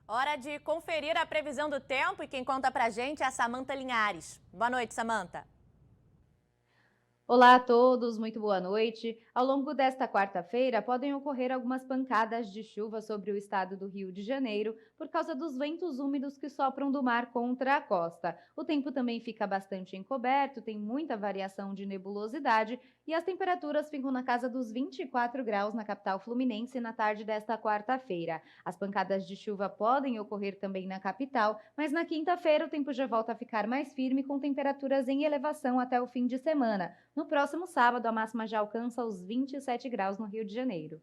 Hora de conferir a previsão do tempo e quem conta pra gente é a Samanta Linhares. Boa noite, Samanta. Olá a todos, muito boa noite. Ao longo desta quarta-feira, podem ocorrer algumas pancadas de chuva sobre o estado do Rio de Janeiro por causa dos ventos úmidos que sopram do mar contra a costa. O tempo também fica bastante encoberto, tem muita variação de nebulosidade e as temperaturas ficam na casa dos 24 graus na capital fluminense na tarde desta quarta-feira. As pancadas de chuva podem ocorrer também na capital, mas na quinta-feira o tempo já volta a ficar mais firme com temperaturas em elevação até o fim de semana. No próximo sábado, a máxima já alcança os 27 graus no Rio de Janeiro.